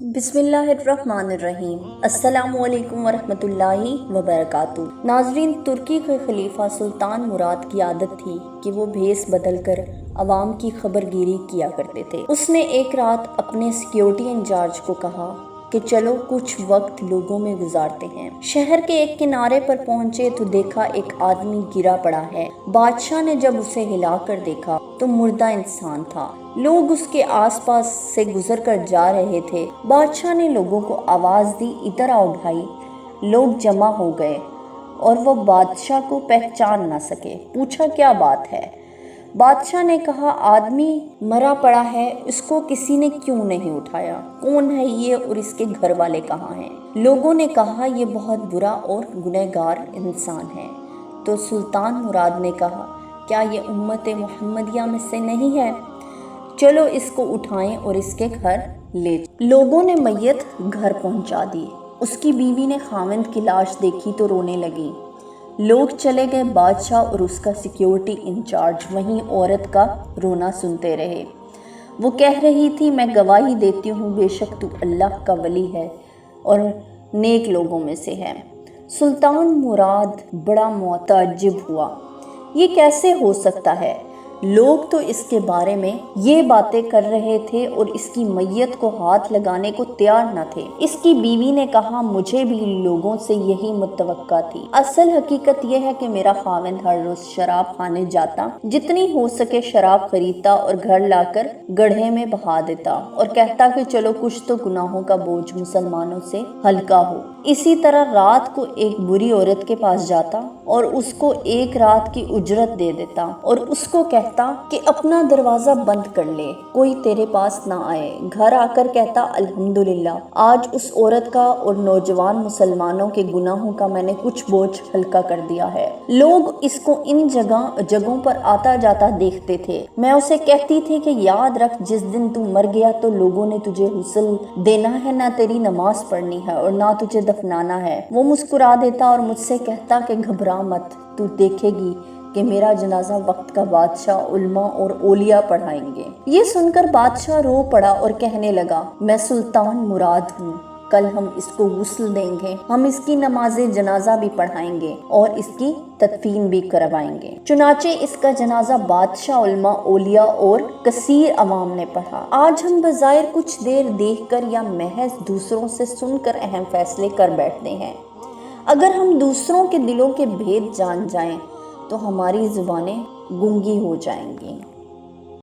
बिस्मिल्लाहिर्रहमानिर्रहीम। अस्सलामु अलैकुम वरहमतुल्लाहि वबरकातुहू। नाजरीन, तुर्की के खलीफा सुल्तान मुराद की आदत थी कि वो भेस बदल कर अवाम की खबरगिरी किया करते थे। उसने एक रात अपने सिक्योरिटी इंचार्ज को कहा कि चलो कुछ वक्त लोगों में गुजारते हैं। शहर के एक किनारे पर पहुंचे तो देखा एक आदमी गिरा पड़ा है। बादशाह ने जब उसे हिलाकर देखा तो मुर्दा इंसान था। लोग उसके आसपास से गुजर कर जा रहे थे। बादशाह ने लोगों को आवाज़ दी, इधर आओ भाई। लोग जमा हो गए और वो बादशाह को पहचान ना सके। पूछा क्या बात है? बादशाह ने कहा आदमी मरा पड़ा है, इसको किसी ने क्यों नहीं उठाया? कौन है ये और इसके घर वाले कहाँ हैं? लोगों ने कहा ये बहुत बुरा और गुनहगार इंसान है। तो सुल्तान मुराद ने कहा क्या ये उम्मत मुहम्मदिया में से नहीं है? चलो इसको उठाएं और इसके घर ले। लोगों ने मैयत घर पहुंचा दी। उसकी बीवी ने खाविंद की लाश देखी तो रोने लगी। लोग चले गए। बादशाह और उसका सिक्योरिटी इंचार्ज वहीं औरत का रोना सुनते रहे। वो कह रही थी मैं गवाही देती हूँ बेशक तू अल्लाह का वली है और नेक लोगों में से है। सुल्तान मुराद बड़ा मुतअज्जिब हुआ, ये कैसे हो सकता है? लोग तो इसके बारे में ये बातें कर रहे थे और इसकी मैयत को हाथ लगाने को तैयार न थे। इसकी बीवी ने कहा मुझे भी लोगों से यही मुतवक्का थी। असल हकीकत यह है कि मेरा खाविंद हर रोज शराब खाने जाता, जितनी हो सके शराब खरीदता और घर लाकर गड्ढे में बहा देता और कहता कि चलो कुछ तो गुनाहों का बोझ मुसलमानों से हल्का हो। इसी तरह रात को एक बुरी औरत के पास जाता और उसको एक रात की उजरत दे देता और उसको कहता कि अपना दरवाजा बंद कर ले, कोई तेरे पास ना आए। घर आकर कहता अल्हम्दुलिल्लाह, आज उस औरत का और नौजवान मुसलमानों के गुनाहों का मैंने कुछ बोझ हल्का कर दिया है। लोग इसको इन जगहों पर आता जाता देखते थे। मैं उसे कहती थी कि याद रख जिस दिन तू मर गया तो लोगों ने तुझे हुस्ल देना है, ना तेरी नमाज पढ़नी है और ना तुझे दफनाना है। वो मुस्कुरा देता और मुझसे कहता कि घबरा मत, तू देखेगी कि मेरा जनाजा वक्त का बादशाह उल्मा और ओलिया पढ़ाएंगे। ये सुनकर बादशाह रो पड़ा और कहने लगा मैं सुल्तान मुराद हूँ, कल हम इसको गुस्ल देंगे, हम इसकी नमाज़े जनाजा भी पढ़ाएंगे और इसकी तदफीन भी करवाएंगे। चुनाचे इसका जनाजा बादशाह उल्मा ओलिया और कसीर अवाम ने पढ़ा। आज हम बज़ाहिर कुछ देर देखकर या महज दूसरों से सुनकर अहम फैसले कर बैठते हैं। अगर हम दूसरों के दिलों के भेद जान जाएं तो हमारी ज़ुबानें गूंगी हो जाएंगी।